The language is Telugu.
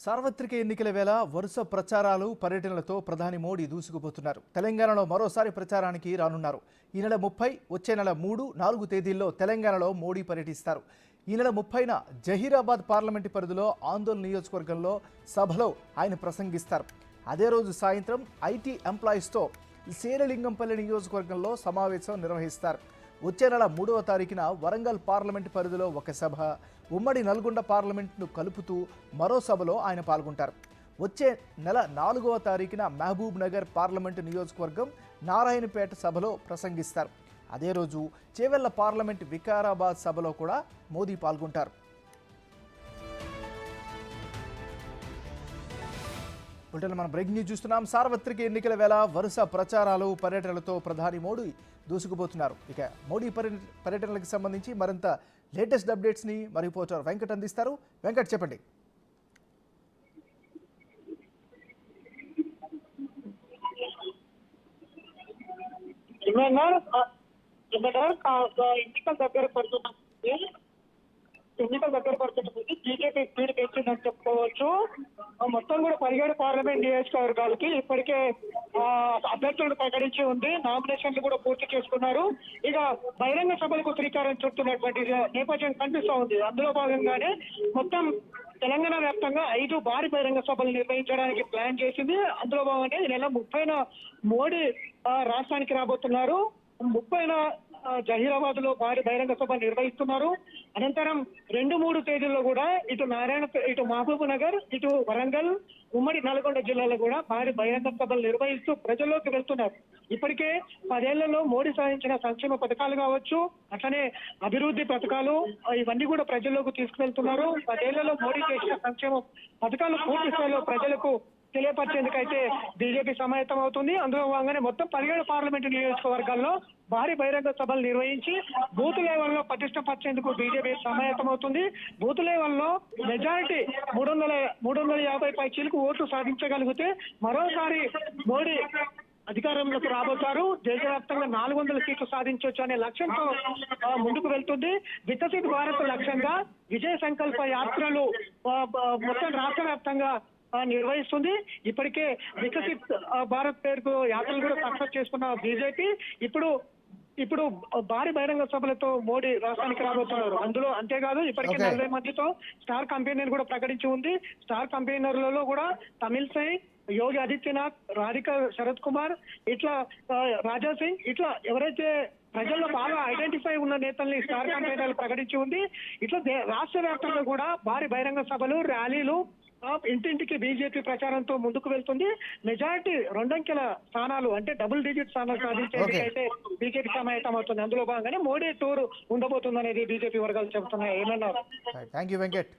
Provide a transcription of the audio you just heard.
సార్వత్రిక ఎన్నికల వేళ వరుస ప్రచారాలు పర్యటనలతో ప్రధాని మోడీ దూసుకుపోతున్నారు. తెలంగాణలో మరోసారి ప్రచారానికి రానున్నారు. ఈ నెల 30, వచ్చే నెల 3, 4 తేదీల్లో తెలంగాణలో మోడీ పర్యటిస్తారు. ఈ నెల 30న జహీరాబాద్ పార్లమెంటు పరిధిలో ఆందోళన నియోజకవర్గంలో సభలో ఆయన ప్రసంగిస్తారు. అదే రోజు సాయంత్రం ఐటీ ఎంప్లాయీస్తో శేరలింగంపల్లి నియోజకవర్గంలో సమావేశం నిర్వహిస్తారు. వచ్చే నెల 3వ తారీఖున వరంగల్ పార్లమెంటు పరిధిలో ఒక సభ, ఉమ్మడి నల్గొండ పార్లమెంటును కలుపుతూ మరో సభలో ఆయన పాల్గొంటారు. వచ్చే నెల 4వ తారీఖున మహబూబ్ నగర్ పార్లమెంటు నియోజకవర్గం నారాయణపేట సభలో ప్రసంగిస్తారు. అదే రోజు చేవెళ్ల పార్లమెంటు వికారాబాద్ సభలో కూడా మోదీ పాల్గొంటారు. మనం బ్రేకింగ్ న్యూస్ చూస్తున్నాం. సార్వత్రిక ఎన్నికల వేళ వరుస ప్రచారాలు పర్యటనలతో ప్రధాని మోడీ దూసుకుపోతున్నారు. ఇక మోడీ పర్యటనలకు సంబంధించి మరింత లేటెస్ట్ అప్డేట్స్ ని మరి రిపోర్టర్ వెంకట్ అందిస్తారు. వెంకట్, చెప్పండి. ఎన్నికల దగ్గర పడుతున్నప్పుడు బీజేపీ స్పీడ్ పెంచిందని చెప్పుకోవచ్చు. మొత్తం కూడా 17 పార్లమెంట్ నియోజకవర్గాలకి ఇప్పటికే అభ్యర్థులను ప్రకటించి ఉంది. నామినేషన్లు కూడా పూర్తి చేసుకున్నారు. ఇక బహిరంగ సభలకు శ్రీకారం చుడుతున్నటువంటి నేపథ్యం కనిపిస్తూ ఉంది. అందులో భాగంగానే మొత్తం తెలంగాణ వ్యాప్తంగా 5 భారీ బహిరంగ సభలు నిర్వహించడానికి ప్లాన్ చేసింది. అందులో భాగంగా ఈ నెల 30న మోడీ రాష్ట్రానికి రాబోతున్నారు. 30న జహీరాబాద్ లో భారీ బహిరంగ సభ నిర్వహిస్తున్నారు. అనంతరం 2-3 తేదీల్లో కూడా ఇటు మహబూబ్ నగర్, ఇటు వరంగల్, ఉమ్మడి నల్గొండ జిల్లాలో కూడా భారీ బహిరంగ సభలు నిర్వహిస్తూ ప్రజల్లోకి వెళ్తున్నారు. ఇప్పటికే 10 ఏళ్లలో మోడీ సాధించిన సంక్షేమ పథకాలు కావచ్చు, అట్లనే అభివృద్ధి పథకాలు, ఇవన్నీ కూడా ప్రజల్లోకి తీసుకువెళ్తున్నారు. 10 ఏళ్లలో మోడీ చేసిన సంక్షేమ పథకాలు పూర్తి స్థాయిలో ప్రజలకు తెలియపరిచేందుకైతే బీజేపీ సమాయత్తం అవుతుంది. అందులో భాగంగానే మొత్తం 17 పార్లమెంటు నియోజకవర్గాల్లో భారీ బహిరంగ సభలు నిర్వహించి బూత్ లెవెల్లో పటిష్టపరిచేందుకు బీజేపీ సమాయత్తం అవుతుంది. బూత్ లెవెల్లో మెజారిటీ 350 పైచీలకు ఓట్లు సాధించగలిగితే మరోసారి మోడీ అధికారంలోకి రాబోతారు. దేశవ్యాప్తంగా 400 సీట్లు సాధించవచ్చు అనే లక్ష్యంతో ముందుకు వెళ్తుంది. వికసిత్ భారత్ లక్ష్యంగా విజయ సంకల్ప యాత్రలు మొత్తం రాష్ట్ర వ్యాప్తంగా నిర్వహిస్తుంది. ఇప్పటికే వికసిత్ భారత్ పేరుకు యాత్రలు కూడా సక్సెస్ చేసుకున్న బీజేపీ ఇప్పుడు భారీ బహిరంగ సభలతో మోడీ రాష్ట్రానికి రాబోతున్నారు. అందులో అంతేకాదు ఇప్పటికే 40 మందితో స్టార్ కంపెయినర్ కూడా ప్రకటించి ఉంది. స్టార్ కంపెయినర్లలో కూడా తమిళ్ సై, యోగి ఆదిత్యనాథ్, రాధికా శరత్ కుమార్, ఇట్లా రాజా సింగ్, ఇట్లా ఎవరైతే ప్రజల్లో బాగా ఐడెంటిఫై ఉన్న నేతల్ని స్టార్ కంపెయినర్లు ప్రకటించి ఉంది. ఇట్లా రాష్ట్ర వ్యాప్తంగా కూడా భారీ బహిరంగ సభలు, ర్యాలీలు, ఇంటింటికి బీజేపీ ప్రచారంతో ముందుకు వెళ్తుంది. మెజారిటీ 2 అంకెల స్థానాలు అంటే డబుల్ డిజిట్ స్థానాలు సాధించేందుకు అయితే బీజేపీ సమాయత్తం అవుతుంది. అందులో భాగంగానే మోడీ టూర్ ఉండబోతుంది అనేది బీజేపీ వర్గాలు చెబుతున్నాయి. ఏమన్నారు? Thank you Venkat.